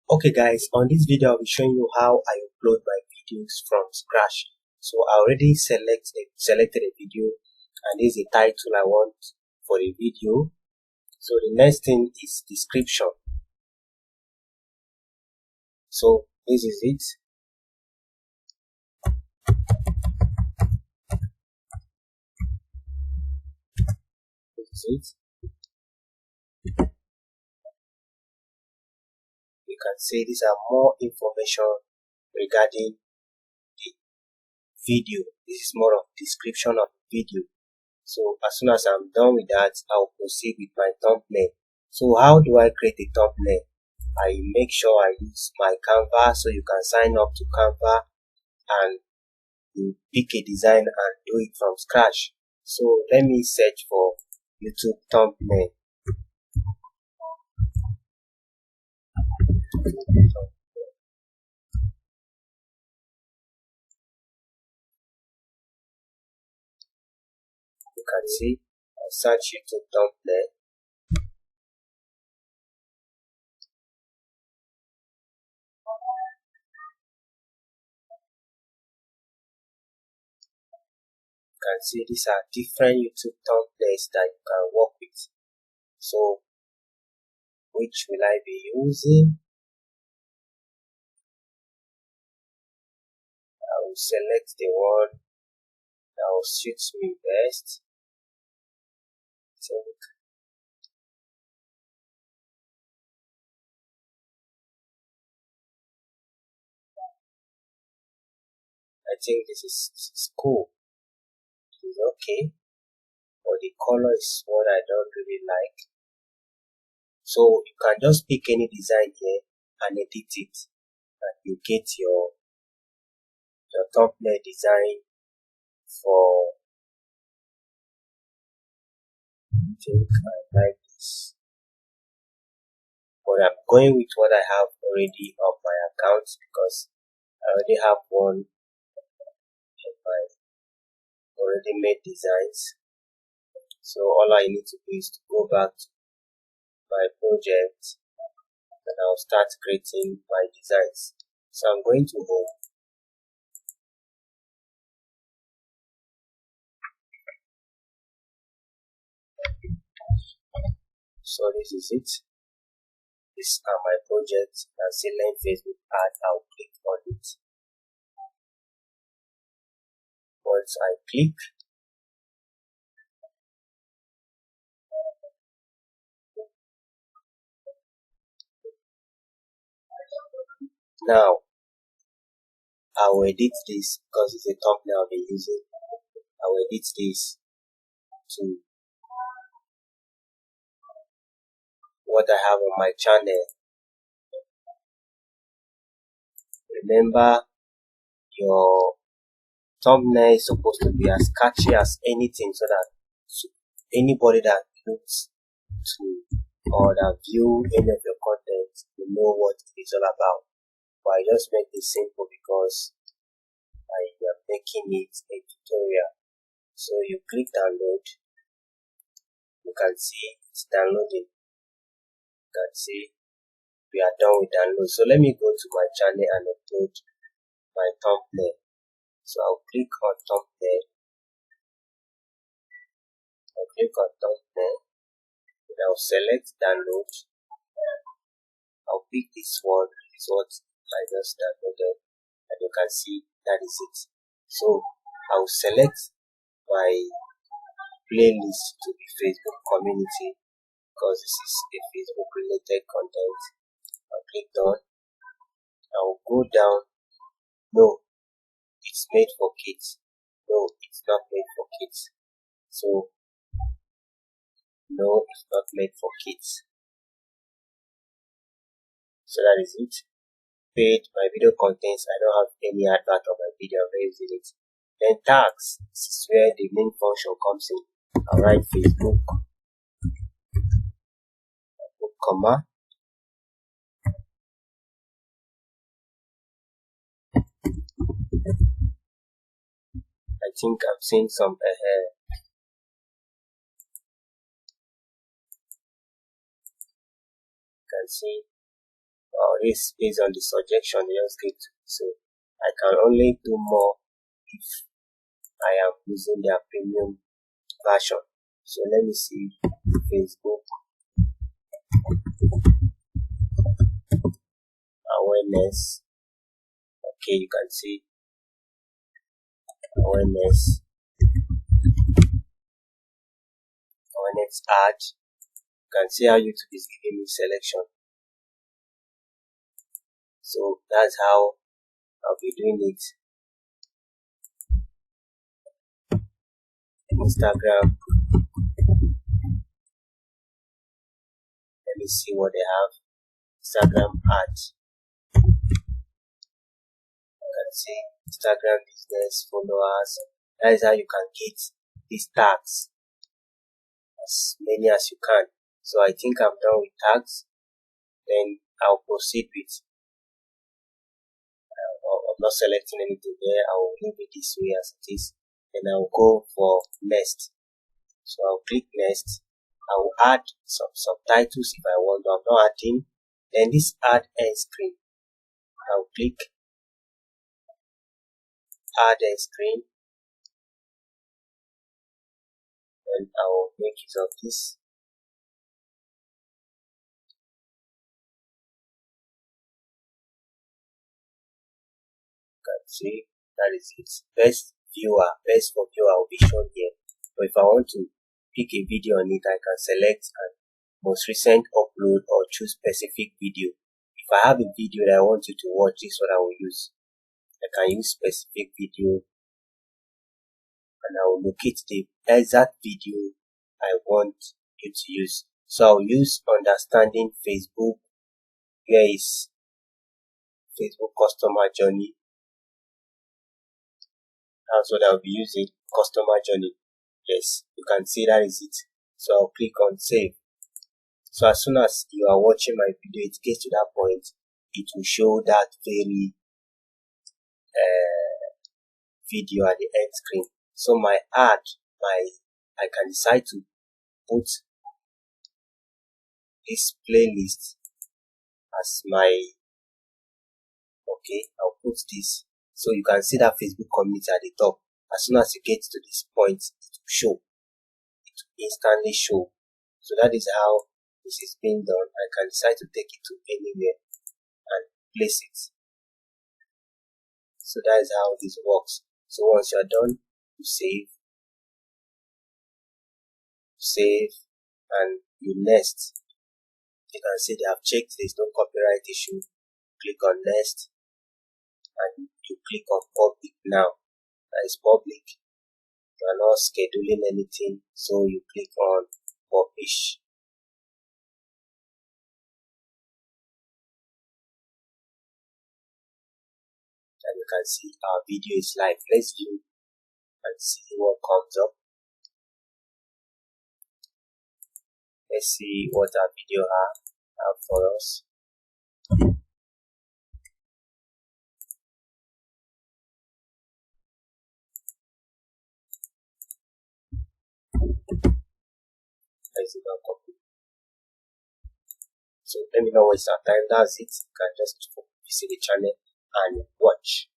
Okay guys, on this video I'll be showing you how I upload my videos from scratch. So I already selected a video, and this is the title I want for the video. So the next thing is description. So this is it. This is it. You can see these are more information regarding the video. This is more of description of the video. So as soon as I'm done with that, I'll proceed with my thumbnail. So how do I create a thumbnail? I make sure I use my Canva, so you can sign up to Canva and you pick a design and do it from scratch. So let me search for YouTube thumbnail. You can see I search YouTube thumbnail. You can see these are different YouTube thumbnails that you can work with. So which will I be using? I will select the one that will suit me best. I think this is cool. It is okay, but the color is what I don't really like. So you can just pick any design here and edit it, and you get your thumbnail design for. I think I like this, but I'm going with what I have already on my account because I already have one in my already made designs. So all I need to do is to go back to my project and I'll start creating my designs. So I'm going to home. So this is it. These are my projects. You can see Learn Facebook ad. I'll click on it. Once I click, now I will edit this because it's a thumbnail I'll be using. I will edit this to what I have on my channel. Remember, your thumbnail is supposed to be as catchy as anything, so that anybody that looks to or that view any of your content will know what it's all about. But I just make it simple because I am making it a tutorial. So you click download. You can see it's downloading. You can see we are done with download. So let me go to my channel and upload my thumbnail. So I'll click on thumbnail. I'll click on thumbnail. And I'll select download. I'll pick this one. This is what I just downloaded, and you can see that is it. So I'll select my playlist to the Facebook community because this is a Facebook related content. I'll click done. I'll go down. No, it's made for kids. No, it's not made for kids. So no, it's not made for kids. So that is it. Page, my video contains, I don't have any advert on my video, I'm using it. Then tags, this is where the main function comes in. I'll write Facebook, comma. I think I'm seeing some you can see based on the suggestion they just gave to me. So I can only do more if I am using their premium version. So let me see Facebook awareness. Okay, you can see awareness ad. You can see how YouTube is giving me selection. So that's how I'll be doing it. Instagram. Let me see what they have. Instagram ads. You can see Instagram business followers. That is how you can get these tags, as many as you can. So I think I'm done with tags. Then I'll proceed with I'm not selecting anything there. I will leave it this way as it is. Then I'll go for next. So I'll click next. I will add some subtitles if I want. I'm not adding. Then this add end screen. I'll click add end screen. And I will make use of this. See, that is it. Best for viewer will be shown here. But if I want to pick a video on it, I can select and most recent upload or choose specific video. If I have a video that I want you to watch, this is what I will use. I can use specific video and I will locate the exact video I want you to use. So I'll use understanding Facebook. Here is Facebook customer journey. That's what I'll be using, customer journey. Yes, you can see that is it. So I'll click on save. So as soon as you are watching my video, it gets to that point, it will show that very video at the end screen. So my ad, I can decide to put this playlist as my, okay, I'll put this. So you can see that Facebook community at the top. As soon as you get to this point, it will show. It will instantly show. So that is how this is being done. I can decide to take it to anywhere and place it. So that is how this works. So once you are done, you save, and you next. You can see they have checked there's no copyright issue. Click on next. And you click on public now. That is public. You are not scheduling anything, so you click on publish. And you can see our video is live. Let's view and see what comes up. Let's see what our video have for us. So let me not waste our time. That's it. You can just visit the channel and watch.